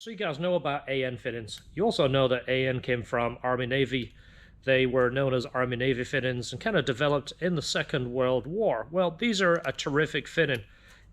So you guys know about AN fittings. You also know that AN came from Army Navy. They were known as Army Navy fittings and kind of developed in the Second World War. Well, these are a terrific fitting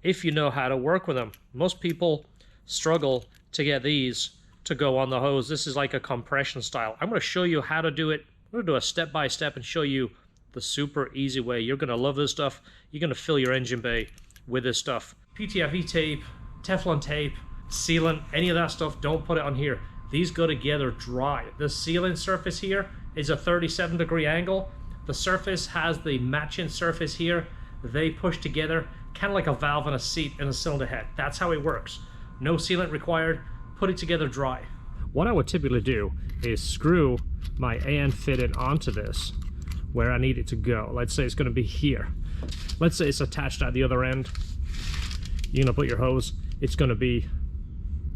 if you know how to work with them. Most people struggle to get these to go on the hose. This is like a compression style. I'm going to show you how to do it. I'm going to do a step-by-step and show you the super easy way. You're going to love this stuff. You're going to fill your engine bay with this stuff. PTFE tape, Teflon tape, sealant, any of that stuff, don't put it on here. These go together dry. The sealant surface here is a 37-degree angle. The surface has the matching surface here. They push together, kind of like a valve on a seat in a cylinder head. That's how it works. No sealant required. Put it together dry. What I would typically do is screw my AN fitting onto this where I need it to go. Let's say it's going to be here. Let's say it's attached at the other end. You're going to put your hose. It's going to be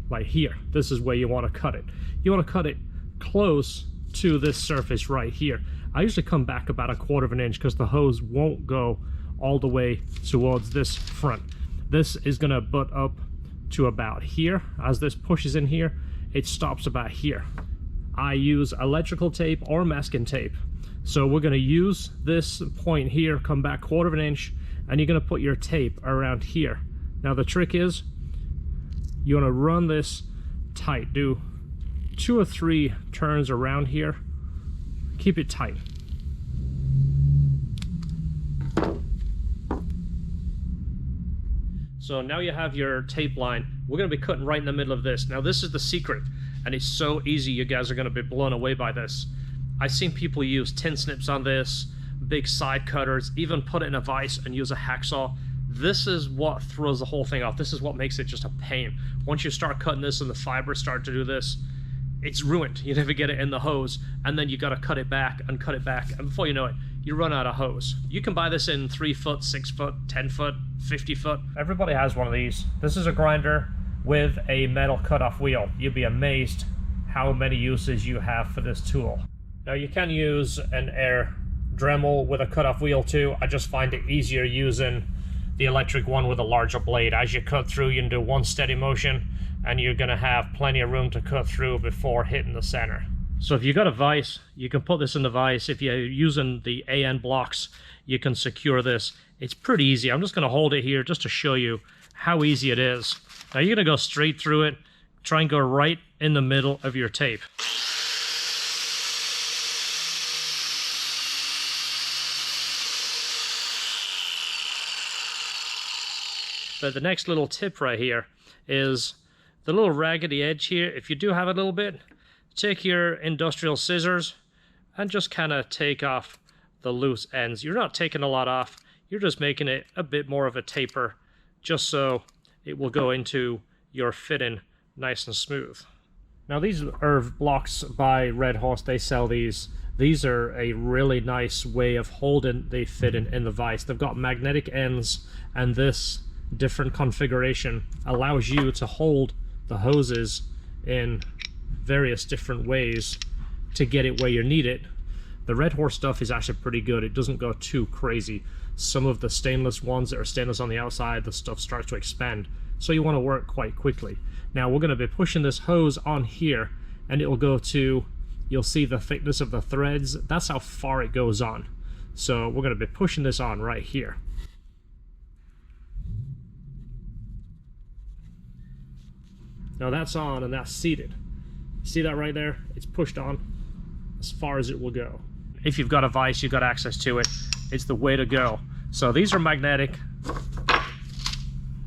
like here. This is where you want to cut it. You want to cut it close to this surface right here. I usually come back about 1/4 of an inch because the hose won't go all the way towards this front. This is going to butt up to about here. As this pushes in here, it stops about here. I use electrical tape or masking tape. So we're going to use this point here, come back 1/4 of an inch, and you're going to put your tape around here. Now the trick is, you want to run this tight. Do 2 or 3 turns around here. Keep it tight. So now you have your tape line. We're going to be cutting right in the middle of this. Now this is the secret, and it's so easy. You guys are going to be blown away by this. I've seen people use tin snips on this, big side cutters, even put it in a vise and use a hacksaw. This is what throws the whole thing off. This is what makes it just a pain. Once you start cutting this and the fibers start to do this, it's ruined. You never get it in the hose, and then you got to cut it back, and before you know it, you run out of hose. You can buy this in 3 foot, 6 foot, 10 foot, 50 foot. Everybody has one of these. This is a grinder with a metal cutoff wheel. You'll be amazed how many uses you have for this tool. Now you can use an air Dremel with a cutoff wheel too. I just find it easier using the electric one with a larger blade. As you cut through, you can do one steady motion, and you're going to have plenty of room to cut through before hitting the center. So if you got a vise, you can put this in the vise. If you're using the AN blocks, you can secure this. It's pretty easy. I'm just going to hold it here just to show you how easy it is. Now you're going to go straight through it. Try and go right in the middle of your tape. But the next little tip right here is the little raggedy edge here. If you do have a little bit, take your industrial scissors and just kind of take off the loose ends. You're not taking a lot off. You're just making it a bit more of a taper, just so it will go into your fitting nice and smooth. Now these are blocks by Red Horse. They sell these. These are a really nice way of holding the fitting in the vise. They've got magnetic ends, and this different configuration allows you to hold the hoses in various different ways to get it where you need it. The Red Horse stuff is actually pretty good. It doesn't go too crazy. Some of the stainless ones that are stainless on the outside, the stuff starts to expand, so you want to work quite quickly. Now we're going to be pushing this hose on here, and it will go to, you'll see the thickness of the threads. That's how far it goes on. So we're going to be pushing this on right here. Now that's on and that's seated. See that right there? It's pushed on as far as it will go. If you've got a vise, you've got access to it, it's the way to go. So these are magnetic.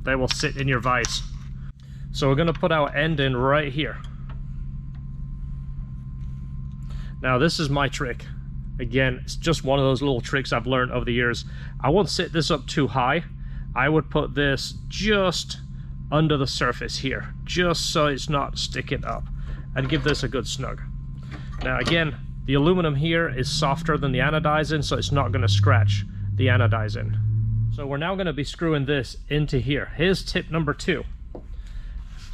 They will sit in your vise. So we're going to put our end in right here. Now this is my trick. Again, it's just one of those little tricks I've learned over the years. I won't sit this up too high. I would put this just under the surface here, just so it's not sticking up, and give this a good snug. Now again, the aluminum here is softer than the anodizing, so it's not going to scratch the anodizing. So we're now going to be screwing this into here. Here's tip number 2. A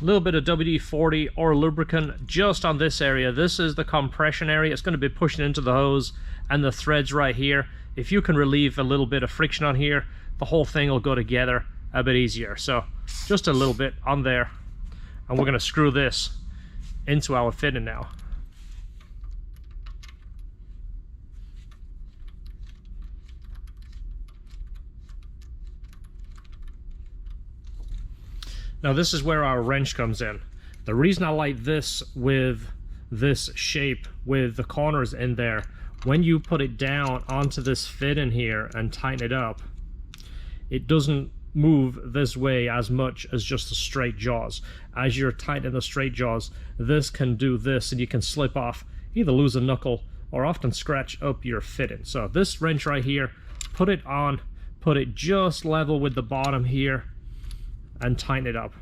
little bit of WD-40 or lubricant just on this area. This is the compression area. It's going to be pushing into the hose and the threads right here. If you can relieve a little bit of friction on here, the whole thing will go together a bit easier. So just a little bit on there, and we're going to screw this into our fitting now. Now this is where our wrench comes in. The reason I like this with this shape with the corners in there, when you put it down onto this fitting here and tighten it up, it doesn't move this way as much as just the straight jaws. As you're tightening the straight jaws, this can do this and you can slip off, either lose a knuckle or often scratch up your fitting. So this wrench right here, put it on, put it just level with the bottom here and tighten it up.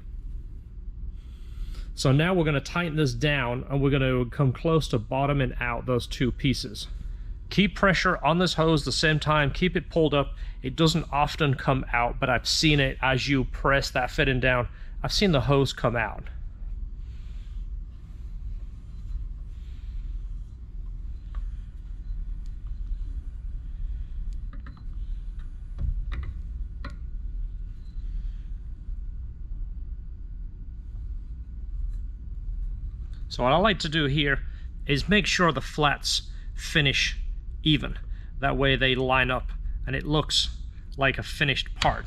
So now we're going to tighten this down and we're going to come close to bottoming out those two pieces. Keep pressure on this hose the same time, keep it pulled up. It doesn't often come out, but I've seen it as you press that fitting down. I've seen the hose come out. So what I like to do here is make sure the flats finish even. That way they line up and it looks like a finished part.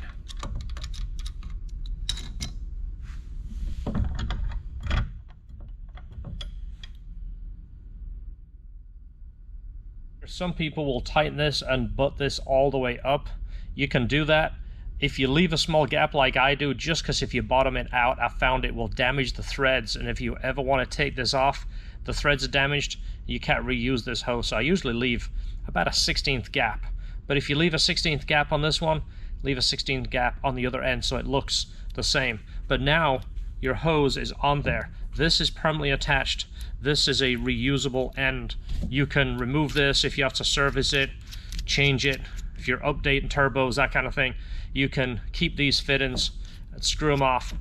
Some people will tighten this and butt this all the way up. You can do that. If you leave a small gap like I do, just because if you bottom it out, I found it will damage the threads, and if you ever want to take this off, the threads are damaged, you can't reuse this hose. So I usually leave about a 1/16 gap. But if you leave a 1/16 gap on this one, leave a 1/16 gap on the other end so it looks the same. But now your hose is on there. This is permanently attached. This is a reusable end. You can remove this if you have to service it, change it, if you're updating turbos, that kind of thing. You can keep these fittings and screw them off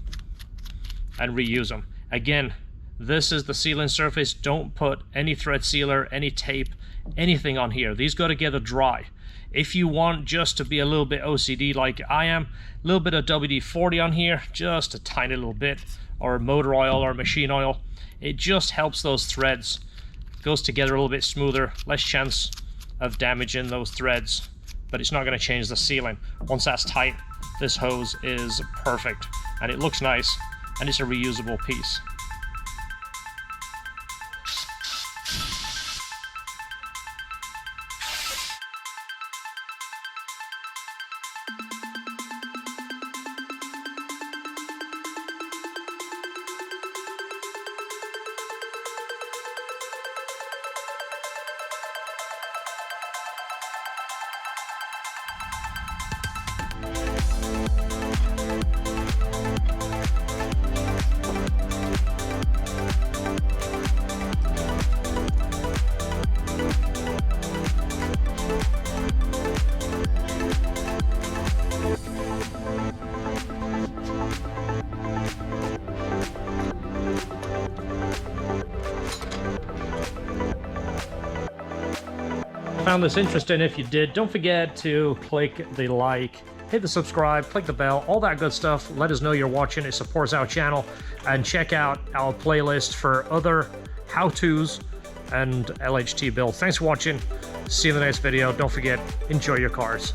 and reuse them. Again, this is the sealing surface. Don't put any thread sealer, any tape, anything on here. These go together dry. If you want just to be a little bit OCD like I am, a little bit of WD-40 on here, just a tiny little bit, or motor oil or machine oil. It just helps those threads, goes together a little bit smoother, less chance of damaging those threads, but it's not going to change the sealing. Once that's tight, this hose is perfect, and it looks nice, and it's a reusable piece. Found this interesting. If you did, don't forget to click the like, hit the subscribe, click the bell, all that good stuff. Let us know you're watching. It supports our channel. And check out our playlist for other how-tos and LHT builds. Thanks for watching. See you in the next video. Don't forget, enjoy your cars.